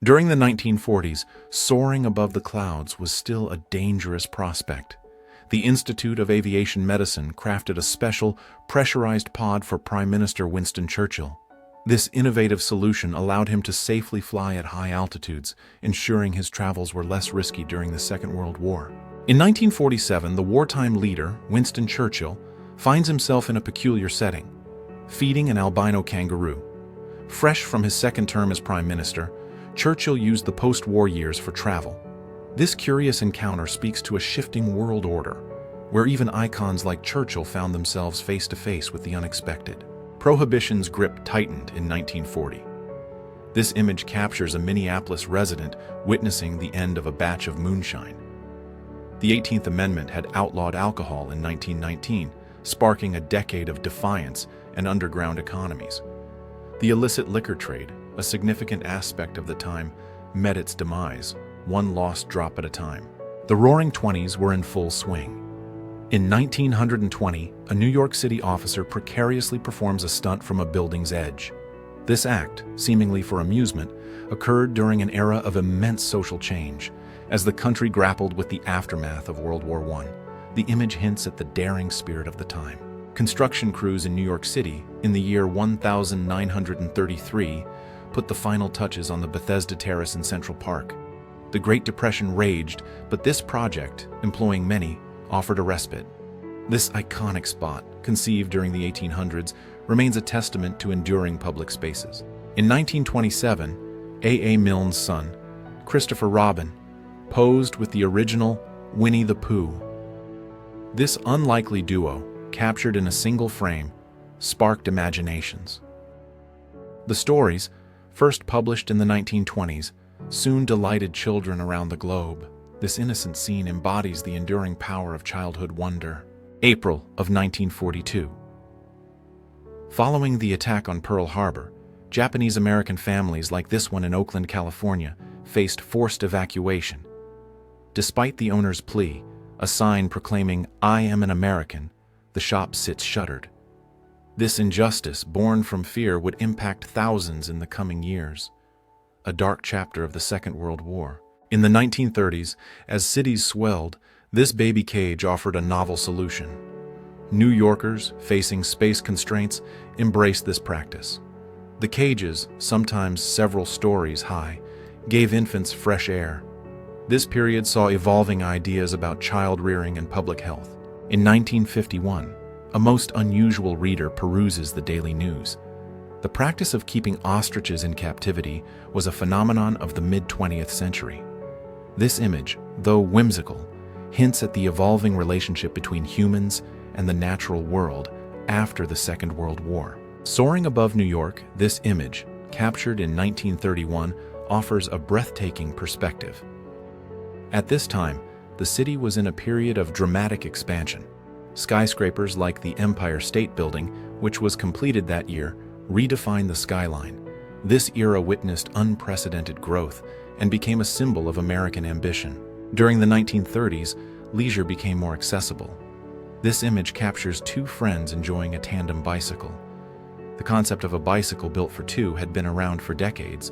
During the 1940s, soaring above the clouds was still a dangerous prospect. The Institute of Aviation Medicine crafted a special, pressurized pod for Prime Minister Winston Churchill. This innovative solution allowed him to safely fly at high altitudes, ensuring his travels were less risky during the Second World War. In 1947, the wartime leader, Winston Churchill, finds himself in a peculiar setting, feeding an albino kangaroo. Fresh from his second term as Prime Minister, Churchill used the post-war years for travel. This curious encounter speaks to a shifting world order, where even icons like Churchill found themselves face-to-face with the unexpected. Prohibition's grip tightened in 1940. This image captures a Minneapolis resident witnessing the end of a batch of moonshine. The 18th Amendment had outlawed alcohol in 1919, sparking a decade of defiance and underground economies. The illicit liquor trade, a significant aspect of the time, met its demise, one lost drop at a time. The Roaring Twenties were in full swing. In 1920, a New York City officer precariously performs a stunt from a building's edge. This act, seemingly for amusement, occurred during an era of immense social change. As the country grappled with the aftermath of World War I, the image hints at the daring spirit of the time. Construction crews in New York City, in the year 1933, put the final touches on the Bethesda Terrace in Central Park. The Great Depression raged, but this project, employing many, offered a respite. This iconic spot, conceived during the 1800s, remains a testament to enduring public spaces. In 1927, A. Milne's son, Christopher Robin, posed with the original Winnie the Pooh. This unlikely duo, captured in a single frame, sparked imaginations. The stories, first published in the 1920s, soon delighted children around the globe. This innocent scene embodies the enduring power of childhood wonder. April of 1942. Following the attack on Pearl Harbor, Japanese-American families like this one in Oakland, California, faced forced evacuation. Despite the owner's plea, a sign proclaiming, "I am an American," the shop sits shuttered. This injustice, born from fear, would impact thousands in the coming years. A dark chapter of the Second World War. In the 1930s, as cities swelled, this baby cage offered a novel solution. New Yorkers, facing space constraints, embraced this practice. The cages, sometimes several stories high, gave infants fresh air. This period saw evolving ideas about child rearing and public health. In 1951, a most unusual reader peruses the daily news. The practice of keeping ostriches in captivity was a phenomenon of the mid-20th century. This image, though whimsical, hints at the evolving relationship between humans and the natural world after the Second World War. Soaring above New York, this image, captured in 1931, offers a breathtaking perspective. At this time, the city was in a period of dramatic expansion. Skyscrapers like the Empire State Building, which was completed that year, redefined the skyline. This era witnessed unprecedented growth and became a symbol of American ambition. During the 1930s, leisure became more accessible. This image captures two friends enjoying a tandem bicycle. The concept of a bicycle built for two had been around for decades,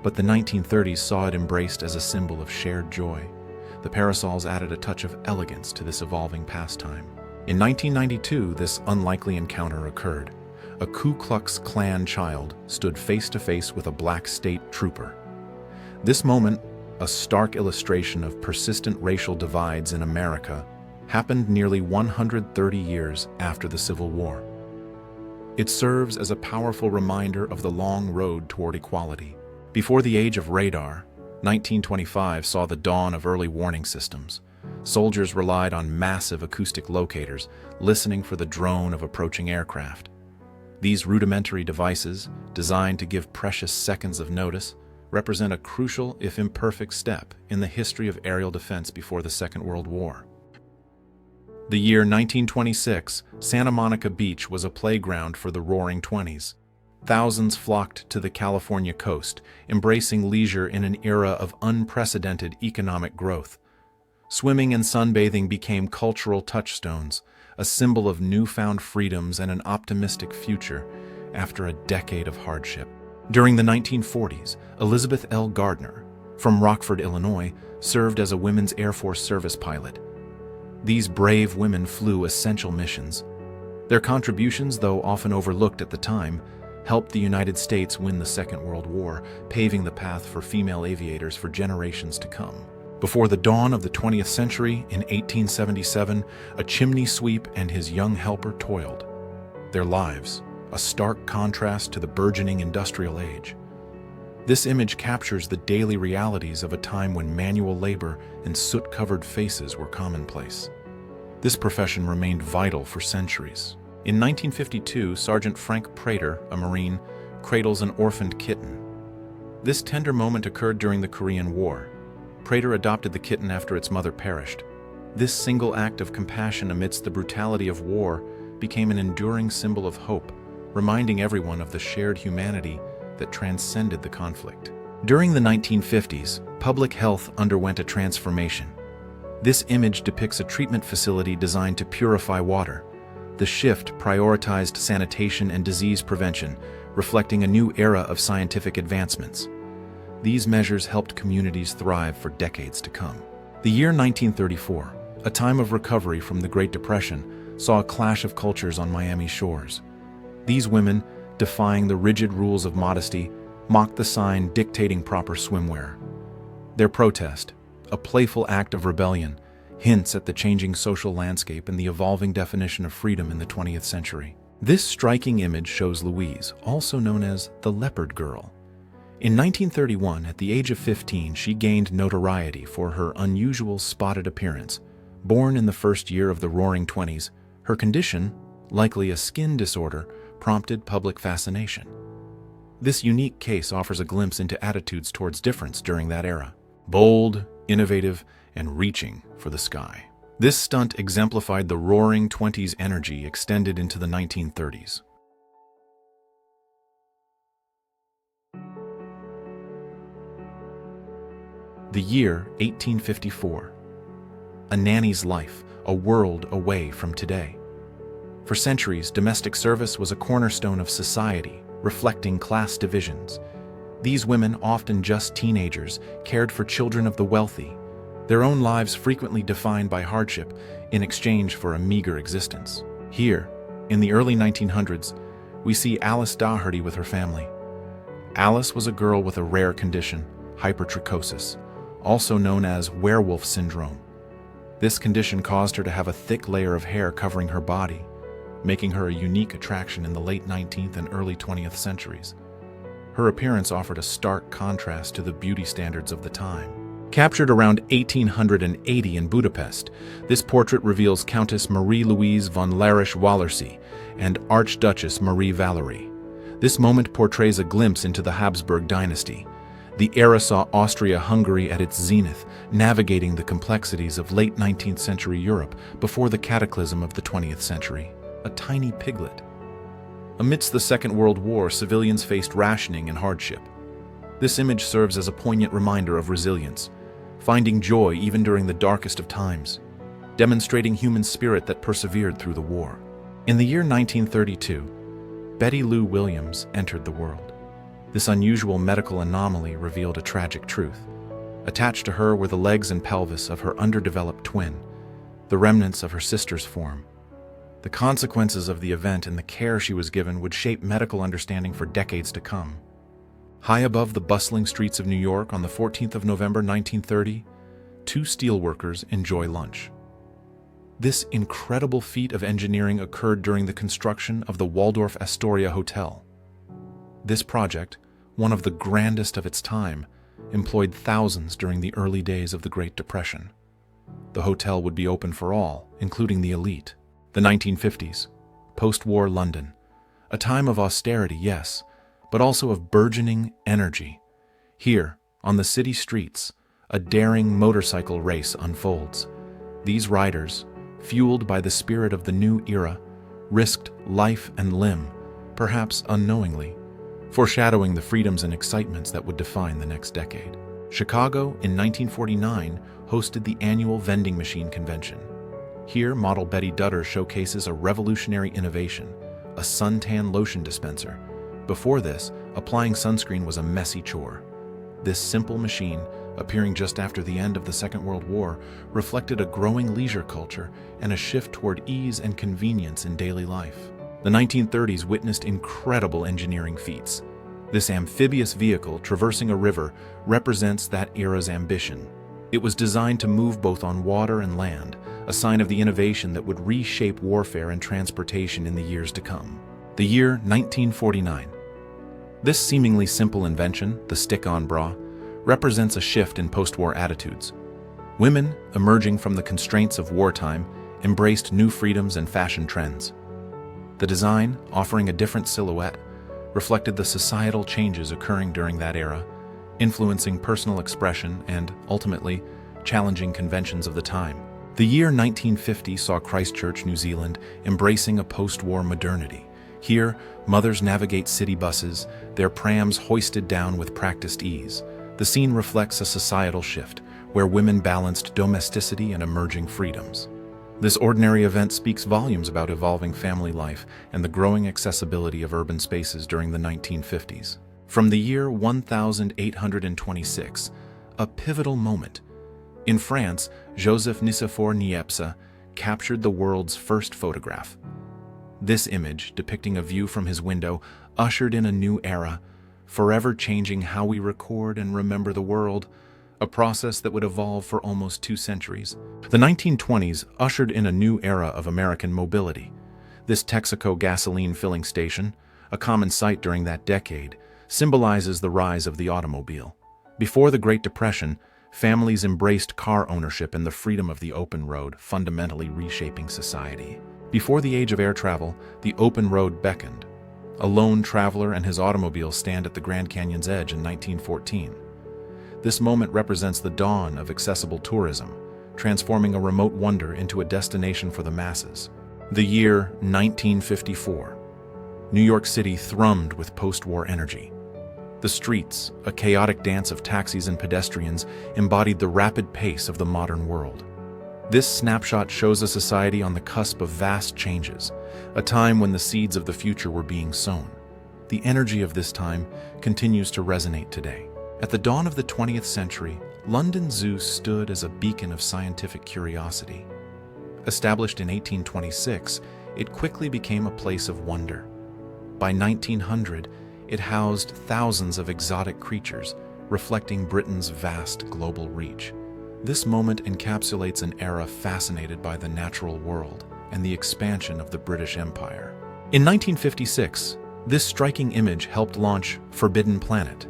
but the 1930s saw it embraced as a symbol of shared joy. The parasols added a touch of elegance to this evolving pastime. In 1992, this unlikely encounter occurred. A Ku Klux Klan child stood face-to-face with a black state trooper. This moment, a stark illustration of persistent racial divides in America, happened nearly 130 years after the Civil War. It serves as a powerful reminder of the long road toward equality. Before the age of radar, 1925 saw the dawn of early warning systems. Soldiers relied on massive acoustic locators, listening for the drone of approaching aircraft. These rudimentary devices, designed to give precious seconds of notice, represent a crucial, if imperfect, step in the history of aerial defense before the Second World War. The year 1926, Santa Monica Beach was a playground for the Roaring Twenties. Thousands flocked to the California coast, embracing leisure in an era of unprecedented economic growth. Swimming and sunbathing became cultural touchstones, a symbol of newfound freedoms and an optimistic future after a decade of hardship. During the 1940s, Elizabeth L. Gardner, from Rockford, Illinois, served as a Women's Air Force service pilot. These brave women flew essential missions. Their contributions, though often overlooked at the time, helped the United States win the Second World War, paving the path for female aviators for generations to come. Before the dawn of the 20th century, in 1877, a chimney sweep and his young helper toiled. Their lives, a stark contrast to the burgeoning industrial age. This image captures the daily realities of a time when manual labor and soot-covered faces were commonplace. This profession remained vital for centuries. In 1952, Sergeant Frank Prater, a Marine, cradles an orphaned kitten. This tender moment occurred during the Korean War. Prater adopted the kitten after its mother perished. This single act of compassion amidst the brutality of war became an enduring symbol of hope, reminding everyone of the shared humanity that transcended the conflict. During the 1950s, public health underwent a transformation. This image depicts a treatment facility designed to purify water. The shift prioritized sanitation and disease prevention, reflecting a new era of scientific advancements. These measures helped communities thrive for decades to come. The year 1934, a time of recovery from the Great Depression, saw a clash of cultures on Miami's shores. These women, defying the rigid rules of modesty, mocked the sign dictating proper swimwear. Their protest, a playful act of rebellion, hints at the changing social landscape and the evolving definition of freedom in the 20th century. This striking image shows Louise, also known as the Leopard Girl. In 1931, at the age of 15, she gained notoriety for her unusual spotted appearance. Born in the first year of the Roaring Twenties, her condition, likely a skin disorder, prompted public fascination. This unique case offers a glimpse into attitudes towards difference during that era. Bold, innovative, and reaching for the sky. This stunt exemplified the Roaring Twenties energy extended into the 1930s. The year 1854. A nanny's life, a world away from today. For centuries, domestic service was a cornerstone of society, reflecting class divisions. These women, often just teenagers, cared for children of the wealthy, their own lives frequently defined by hardship in exchange for a meager existence. Here, in the early 1900s, we see Alice Daugherty with her family. Alice was a girl with a rare condition, hypertrichosis, also known as werewolf syndrome. This condition caused her to have a thick layer of hair covering her body, making her a unique attraction in the late 19th and early 20th centuries. Her appearance offered a stark contrast to the beauty standards of the time. Captured around 1880 in Budapest, this portrait reveals Countess Marie-Louise von Larisch-Wallersee and Archduchess Marie Valerie. This moment portrays a glimpse into the Habsburg dynasty. The era saw Austria-Hungary at its zenith, navigating the complexities of late 19th century Europe before the cataclysm of the 20th century. A tiny piglet. Amidst the Second World War, civilians faced rationing and hardship. This image serves as a poignant reminder of resilience, finding joy even during the darkest of times, demonstrating human spirit that persevered through the war. In the year 1932, Betty Lou Williams entered the world. This unusual medical anomaly revealed a tragic truth. Attached to her were the legs and pelvis of her underdeveloped twin, the remnants of her sister's form. The consequences of the event and the care she was given would shape medical understanding for decades to come. High above the bustling streets of New York on the 14th of November 1930, two steelworkers enjoy lunch. This incredible feat of engineering occurred during the construction of the Waldorf Astoria Hotel. This project, one of the grandest of its time, employed thousands during the early days of the Great Depression. The hotel would be open for all, including the elite. The 1950s, post-war London, a time of austerity, yes, but also of burgeoning energy. Here, on the city streets, a daring motorcycle race unfolds. These riders, fueled by the spirit of the new era, risked life and limb, perhaps unknowingly, foreshadowing the freedoms and excitements that would define the next decade. Chicago, in 1949, hosted the annual vending machine convention. Here, model Betty Dutter showcases a revolutionary innovation, a suntan lotion dispenser. Before this, applying sunscreen was a messy chore. This simple machine, appearing just after the end of the Second World War, reflected a growing leisure culture and a shift toward ease and convenience in daily life. The 1930s witnessed incredible engineering feats. This amphibious vehicle traversing a river represents that era's ambition. It was designed to move both on water and land, a sign of the innovation that would reshape warfare and transportation in the years to come. The year 1949. This seemingly simple invention, the stick-on bra, represents a shift in post-war attitudes. Women, emerging from the constraints of wartime, embraced new freedoms and fashion trends. The design, offering a different silhouette, reflected the societal changes occurring during that era, influencing personal expression and, ultimately, challenging conventions of the time. The year 1950 saw Christchurch, New Zealand, embracing a post-war modernity. Here, mothers navigate city buses, their prams hoisted down with practiced ease. The scene reflects a societal shift, where women balanced domesticity and emerging freedoms. This ordinary event speaks volumes about evolving family life and the growing accessibility of urban spaces during the 1950s. From the year 1826, a pivotal moment. In France, Joseph Nicephore Niepce captured the world's first photograph. This image, depicting a view from his window, ushered in a new era, forever changing how we record and remember the world, a process that would evolve for almost 2 centuries. The 1920s ushered in a new era of American mobility. This Texaco gasoline filling station, a common sight during that decade, symbolizes the rise of the automobile. Before the Great Depression, families embraced car ownership and the freedom of the open road, fundamentally reshaping society. Before the age of air travel, the open road beckoned. A lone traveler and his automobile stand at the Grand Canyon's edge in 1914. This moment represents the dawn of accessible tourism, transforming a remote wonder into a destination for the masses. The year 1954. New York City thrummed with post-war energy. The streets, a chaotic dance of taxis and pedestrians, embodied the rapid pace of the modern world. This snapshot shows a society on the cusp of vast changes, a time when the seeds of the future were being sown. The energy of this time continues to resonate today. At the dawn of the 20th century, London Zoo stood as a beacon of scientific curiosity. Established in 1826, it quickly became a place of wonder. By 1900, it housed thousands of exotic creatures, reflecting Britain's vast global reach. This moment encapsulates an era fascinated by the natural world and the expansion of the British Empire. In 1956, this striking image helped launch Forbidden Planet.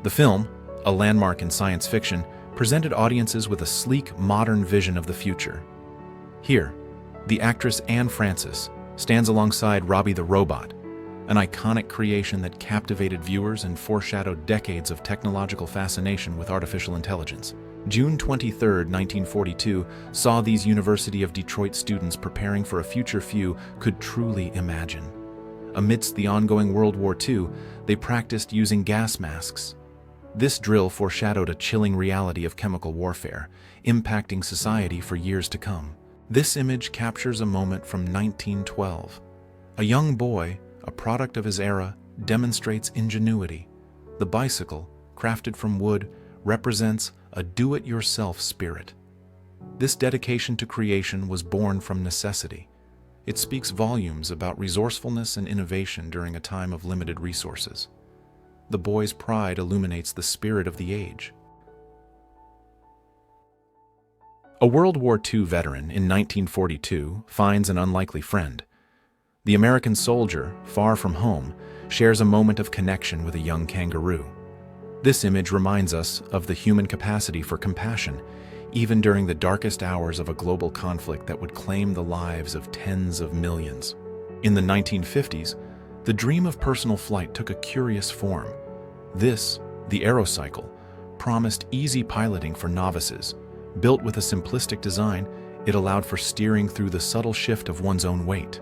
The film, a landmark in science fiction, presented audiences with a sleek, modern vision of the future. Here, the actress Anne Francis stands alongside Robbie the Robot, an iconic creation that captivated viewers and foreshadowed decades of technological fascination with artificial intelligence. June 23, 1942, saw these University of Detroit students preparing for a future few could truly imagine. Amidst the ongoing World War II, they practiced using gas masks. This drill foreshadowed a chilling reality of chemical warfare, impacting society for years to come. This image captures a moment from 1912. A young boy, a product of his era, demonstrates ingenuity. The bicycle, crafted from wood, represents a do-it-yourself spirit. This dedication to creation was born from necessity. It speaks volumes about resourcefulness and innovation during a time of limited resources. The boy's pride illuminates the spirit of the age. A World War II veteran in 1942 finds an unlikely friend. The American soldier, far from home, shares a moment of connection with a young kangaroo. This image reminds us of the human capacity for compassion, even during the darkest hours of a global conflict that would claim the lives of tens of millions. In the 1950s, the dream of personal flight took a curious form. This, the aerocycle, promised easy piloting for novices. Built with a simplistic design, it allowed for steering through the subtle shift of one's own weight.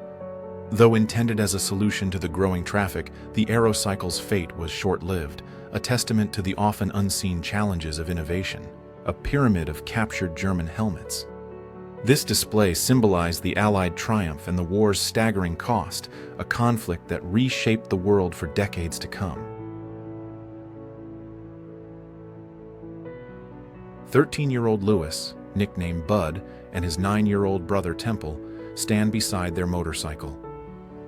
Though intended as a solution to the growing traffic, the aerocycle's fate was short-lived, a testament to the often unseen challenges of innovation, a pyramid of captured German helmets. This display symbolized the Allied triumph and the war's staggering cost, a conflict that reshaped the world for decades to come. 13-year-old Lewis, nicknamed Bud, and his 9-year-old brother Temple stand beside their motorcycle.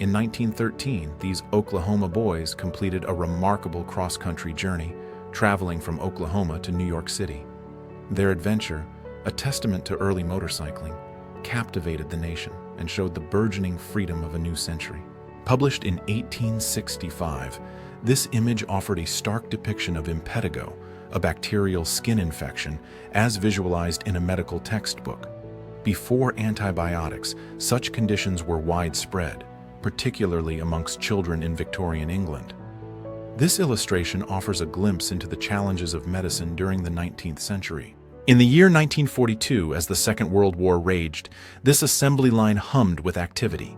In 1913, these Oklahoma boys completed a remarkable cross-country journey, traveling from Oklahoma to New York City. Their adventure, a testament to early motorcycling, captivated the nation and showed the burgeoning freedom of a new century. Published in 1865, this image offered a stark depiction of impetigo, a bacterial skin infection, as visualized in a medical textbook. Before antibiotics, such conditions were widespread, particularly amongst children in Victorian England. This illustration offers a glimpse into the challenges of medicine during the 19th century. In the year 1942, as the Second World War raged, this assembly line hummed with activity.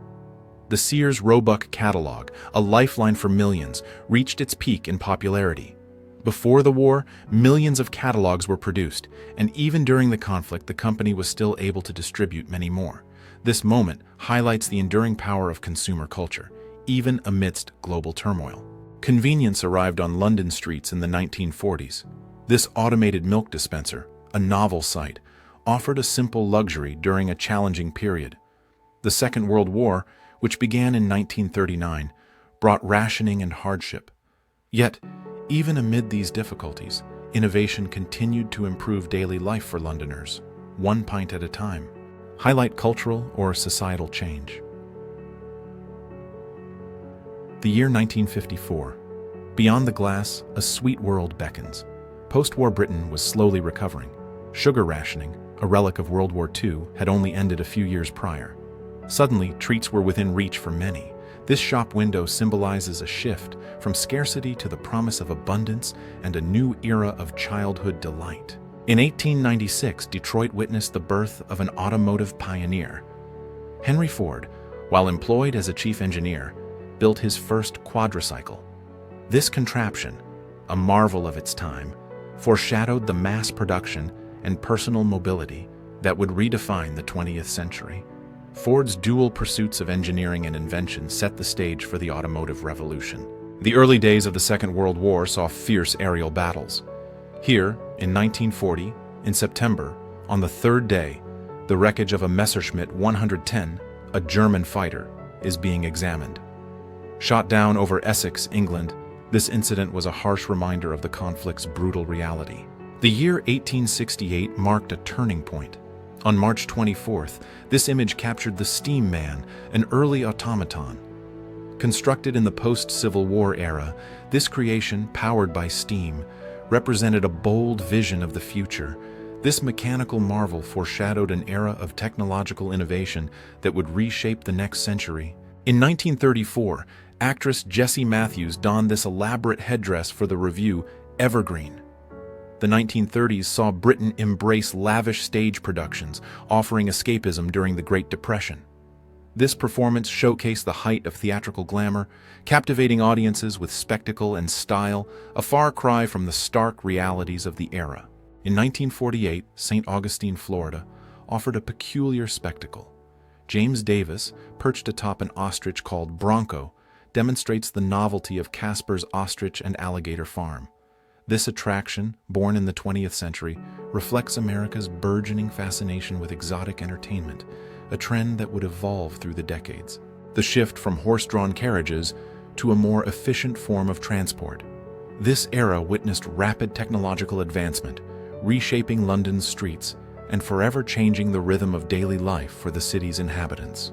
The Sears Roebuck catalog, a lifeline for millions, reached its peak in popularity. Before the war, millions of catalogs were produced, and even during the conflict, the company was still able to distribute many more. This moment highlights the enduring power of consumer culture, even amidst global turmoil. Convenience arrived on London streets in the 1940s. This automated milk dispenser, a novel sight, offered a simple luxury during a challenging period. The Second World War, which began in 1939, brought rationing and hardship. Yet, even amid these difficulties, innovation continued to improve daily life for Londoners, one pint at a time. Highlight cultural or societal change. The year 1954. Beyond the glass, a sweet world beckons. Post-war Britain was slowly recovering. Sugar rationing, a relic of World War II, had only ended a few years prior. Suddenly, treats were within reach for many. This shop window symbolizes a shift from scarcity to the promise of abundance and a new era of childhood delight. In 1896, Detroit witnessed the birth of an automotive pioneer. Henry Ford, while employed as a chief engineer, built his first quadricycle. This contraption, a marvel of its time, foreshadowed the mass production and personal mobility that would redefine the 20th century. Ford's dual pursuits of engineering and invention set the stage for the automotive revolution. The early days of the Second World War saw fierce aerial battles. Here, in 1940, in September, on the third day, the wreckage of a Messerschmitt 110, a German fighter, is being examined. Shot down over Essex, England, this incident was a harsh reminder of the conflict's brutal reality. The year 1868 marked a turning point. On March 24th, this image captured the Steam Man, an early automaton. Constructed in the post-Civil War era, this creation, powered by steam, represented a bold vision of the future. This mechanical marvel foreshadowed an era of technological innovation that would reshape the next century. In 1934, actress Jessie Matthews donned this elaborate headdress for the revue Evergreen. The 1930s saw Britain embrace lavish stage productions, offering escapism during the Great Depression. This performance showcased the height of theatrical glamour, captivating audiences with spectacle and style, a far cry from the stark realities of the era. In 1948, St. Augustine, Florida, offered a peculiar spectacle. James Davis, perched atop an ostrich called Bronco, demonstrates the novelty of Casper's ostrich and alligator farm. This attraction, born in the 20th century, reflects America's burgeoning fascination with exotic entertainment, a trend that would evolve through the decades. The shift from horse-drawn carriages to a more efficient form of transport. This era witnessed rapid technological advancement, reshaping London's streets and forever changing the rhythm of daily life for the city's inhabitants.